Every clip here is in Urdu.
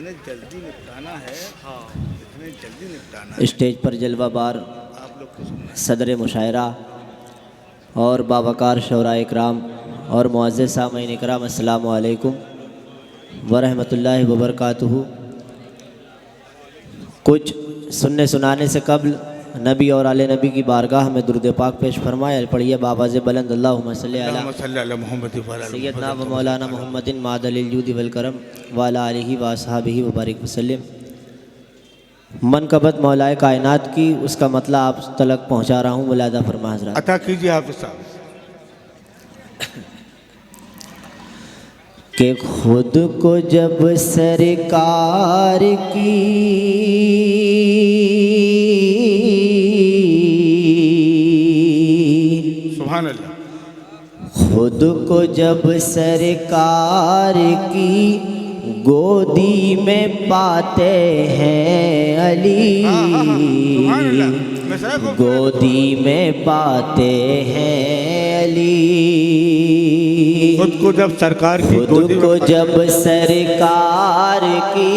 اتنے جلدی نپٹانا ہے، اتنے جلدی نپٹانا ہے. اسٹیج پر جلوہ بار آپ لوگ کو سننا ہے. صدر مشاعرہ اور باوقار شعراء اکرام اور معزز سامعین اکرام، السلام علیکم ورحمۃ اللہ وبرکاتہ. کچھ سننے سنانے سے قبل نبی اور آل نبی کی بارگاہ میں درود پاک پیش فرمائے. پڑھیے بآواز بلند، اللہم صلی اللہم صلی علی محمد وعلی آل سیدنا و محمد. مولانا محمد معدل الجود والکرم وعلی آلہ و اصحابہ وبارک وسلم. منقبت مولا کائنات کی، اس کا مطلب آپ تلک پہنچا رہا ہوں، ملاحظہ فرما حضرات. عطا کیجیے حافظ صاحب. کہ خود کو جب سرکار کی سبحان اللہ. خود کو جب سرکار کی گودی میں پاتے ہیں علی، گودی میں پاتے ہیں علی. خود کو جب سرکار کی خود کو جب سرکار کی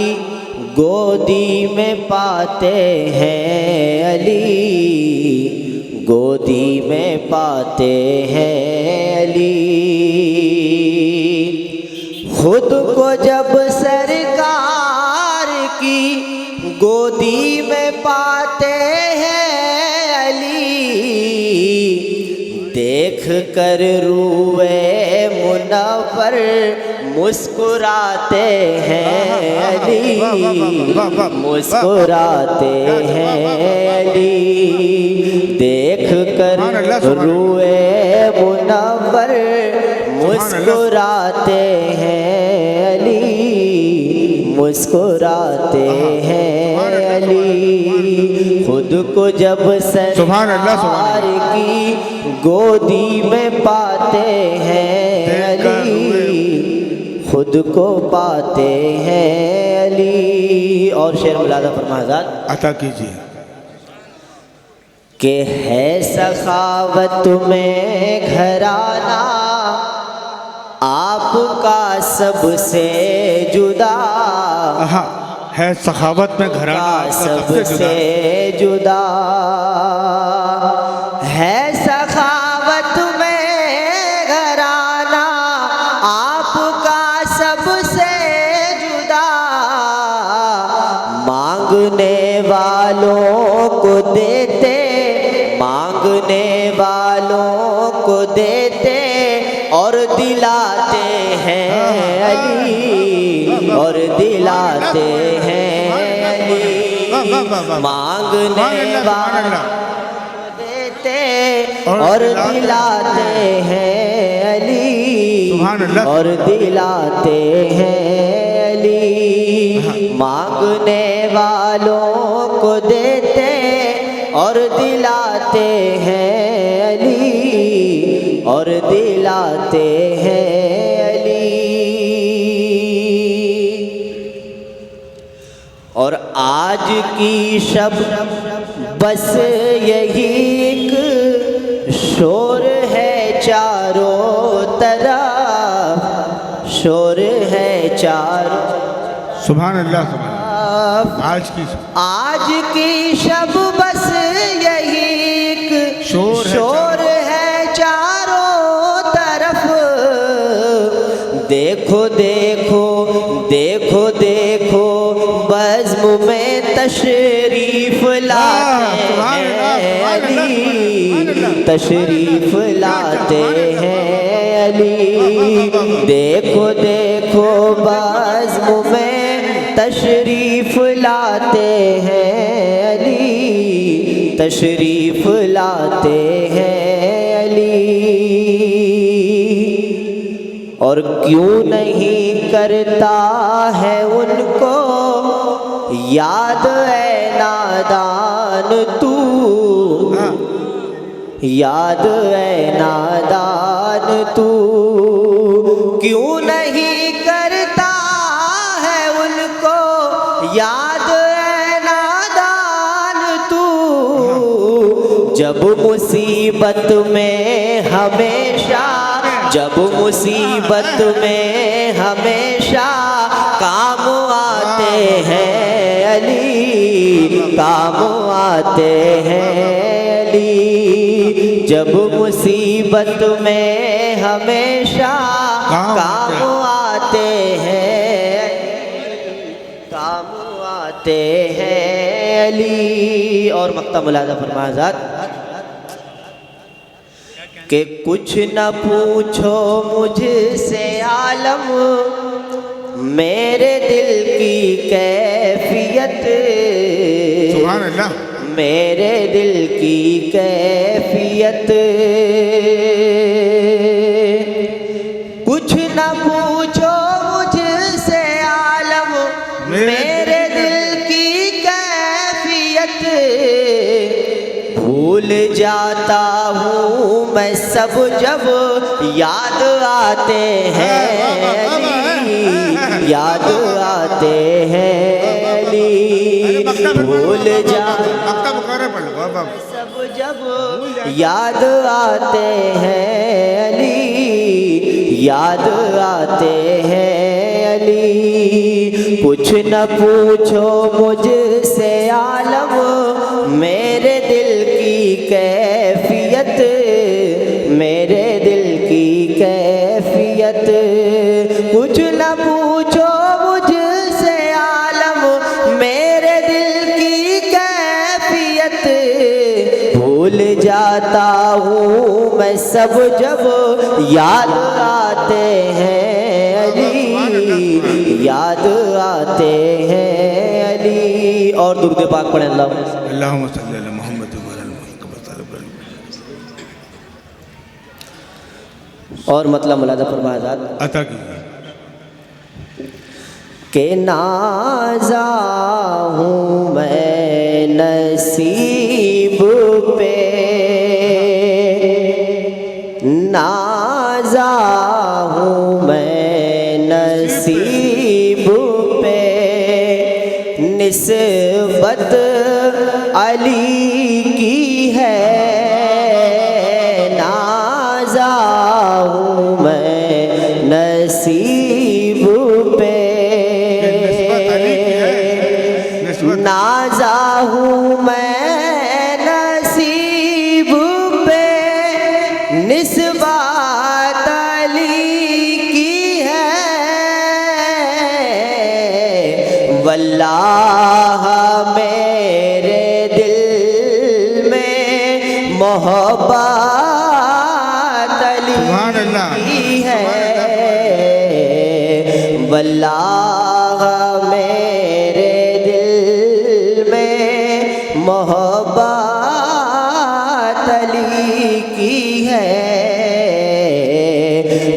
گودی میں پاتے ہیں علی، گودی میں پاتے ہیں علی. خود کو جب سرکار کی گودی میں پاتے ہیں علی، دیکھ کر روئے منور مسکراتے ہیں علی، مسکراتے ہیں علی. دیکھ کر روئے منور مسکراتے ہیں علی، مسکراتے ہیں علی. خود کو جب سرکار کی گودی میں پاتے ہیں علی، خود کو پاتے ہیں علی. اور شعر ملاحظہ فرما حضرات. عطا کیجیے. کہ ہے سخاوت میں گھرانہ آپ کا سب سے جدا، ہے سخاوت میں گھرانہ سب سے جدا. ہے سخاوت میں گھرانہ آپ کا سب سے جدا، مانگنے والوں کو دیتے، مانگنے والوں کو دیتے اور دلاتے ہیں علی، اور دلاتے ہیں علی. مانگنے والوں کو دیتے اور دلاتے ہیں علی، اور دلاتے ہیں علی. مانگنے والوں کو دیتے اور دلاتے ہیں علی، اور دلاتے ہیں علی. اور آج کی شب بس یہی ایک شور ہے چاروں طرف، شور ہے چاروں. سبحان اللہ. آج کی شب بس یہی ایک شور ہے چاروں طرف. دیکھو دیکھو دیکھو دیکھو بزم میں تشریف لاتے ہیں علی، تشریف لاتے ہیں علی. دیکھو دیکھو بزم میں تشریف لاتے ہیں علی، تشریف لاتے ہیں علی. اور کیوں نہیں کرتا ہے ان کو یاد اے نادان تو، یاد اے نادان تو. کیوں نہیں کرتا ہے ان کو یاد اے نادان تو، جب مصیبت میں ہمیشہ، جب مصیبت میں ہمیشہ کام آتے ہیں علی، کام آتے ہیں علی، جب مصیبت میں ہمیشہ کام آتے ہیں، کام آتے ہیں علی۔ اور مقطع ملاحظہ فرمائیں ذات کہ کچھ نہ پوچھو مجھ سے عالم، میرے دل کی کیفیت، سبحان اللہ، میرے دل کی کیفیت، کچھ نہ پوچھو مجھ سے عالم، میرے دل کی کیفیت، بھول جاتا ہوں میں سب جب یاد آتے ہیں علی، یاد آتے ہیں علی، بھول جاتا سب جب یاد آتے ہیں علی، یاد آتے ہیں علی، کچھ نہ پوچھو مجھ سے عالم، میرے دل کی کیفیت، میرے دل کی کیفیت، کچھ نہ پوچھو مجھ سے عالم، میرے دل کی کیفیت، بھول جاتا ہوں میں سب جب یاد آتے ہیں علی، یاد آتے ہیں علی۔ اور درود پاک پڑھیں اللہم صلی علی محمد وعلی محمد۔ اور مطلب ملاحظہ فرمائے ذات عطا کیجیے کہ نازا ہوں میں نصیب پہ، نازا ہوں میں نصیب پہ، نسبت علی کی ہے، نازا ہوں میں نصیب پہ، نازا ہوں میں نصیب پہ، نسبت علی کی ہے، واللہ میرے دل میں محبت علی کی ہے، واللہ میرے دل میں محبت علی کی ہے،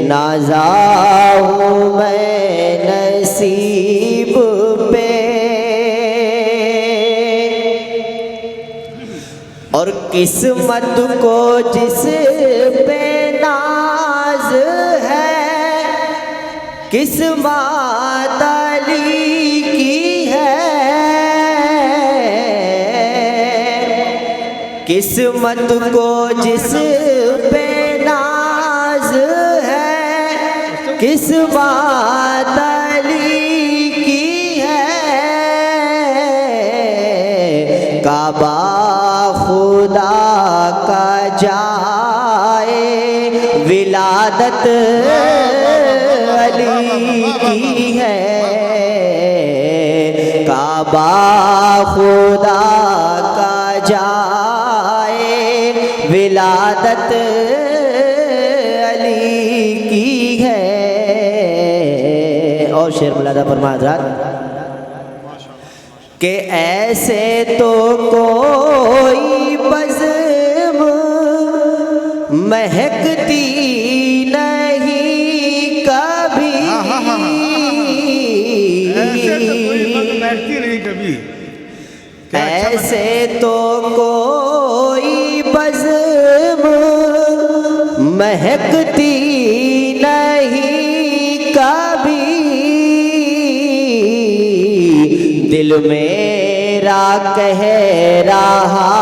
نازا ہوں میں نصیب پہ، اور قسمت کو جس پہ ناز ہے، قسمت علی کی ہے، قسمت کو جس پہ ناز ہے، قسمت علی کی ہے، کعبہ خدا کا جائے ولادت علی کی ہے، کعبہ خدا کا جائے ولادت علی کی ہے۔ اور شعر ملاحظہ فرمائیں حضرات کہ ایسے تو کوئی بزم مہکتی نہیں کبھی، ایسے تو کوئی بزم مہکتی نہیں کبھی، دل میرا کہہ رہا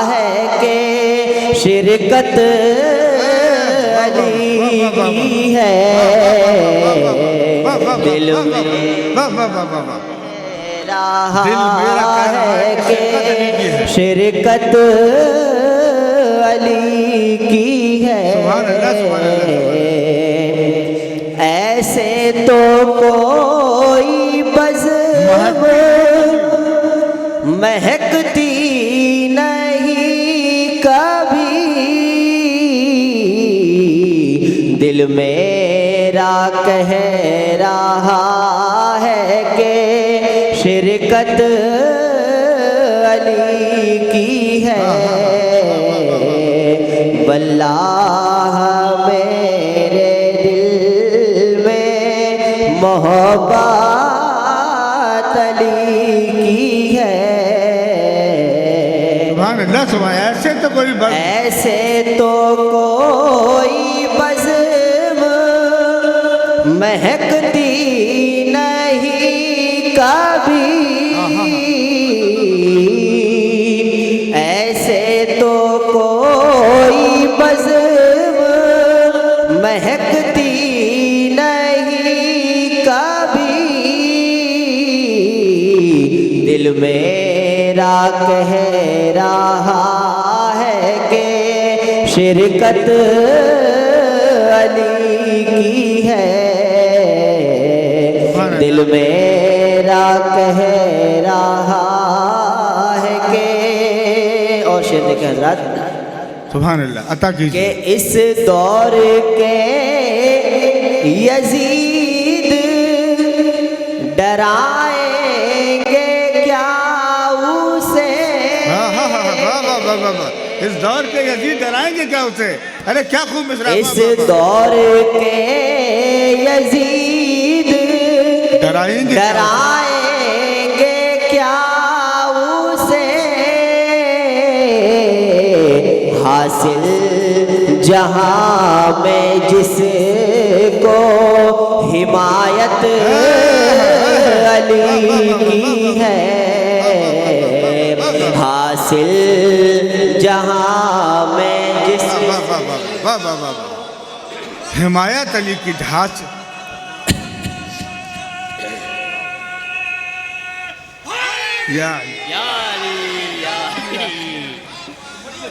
ہے کہ شرکت علی کی ہے، دل میں رہا دل میرا کہہ رہا ہے کہ شرکت علی کی ہے سبحان اللہ سبحان اللہ ایسے تو کوئی بزم مہکتی نہیں کبھی دل میرا کہہ رہا ہے کہ شرکت علی کی ہے واللہ میرے دل میں محبت علی کی ہے سبحان اللہ سبحان ایسے تو کوئی بات ایسے تو کوئی بزم مہکتی نہیں کبھی ایسے تو کوئی بزم مہکتی نہیں کبھی دل میرا کہہ رہا ہے کہ شرکت علی کی ہے دل میرا کہہ رہا ہے کہ اور شعر دیکھیں حضرات سبحان اللہ عطا کہ کیجیے اس دور کے یزید ڈرائیں گے کیا اسے اس دور کے یزید ڈرائیں گے کیا اسے ارے کیا خوب مصرع اس دور کے یزید ڈرائیں گے ڈرائیں گے کیا اسے حاصل جہاں میں جس کو حمایت علی کی ہے حاصل جہاں میں جس حمایت علی کی دھاس یا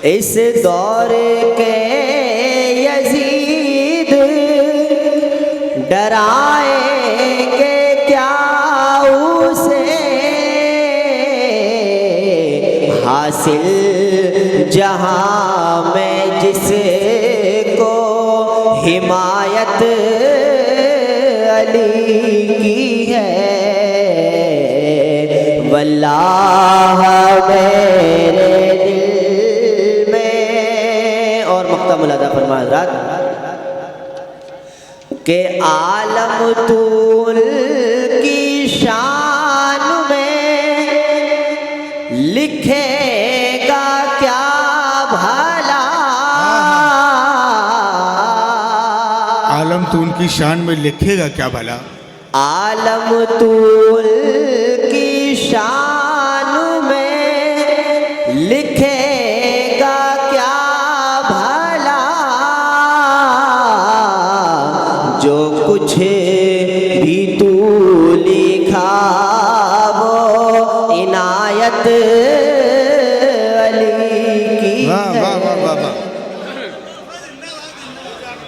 اس دور کے یزید ڈرائیں گے کیا اسے حاصل جہاں میں جس کو حمایت علی کی ہے واللہ میرے دل میں اور مقطع ملاحظہ فرمائے حضرات کہ عالم طول کی شان میں لکھے گا کیا بھلا عالم تو ان کی شان میں لکھے گا کیا بھلا عالم طول کی شان میں لکھے گا کیا بھلا جو کچھ بھی تو لکھا وہ عنایت علی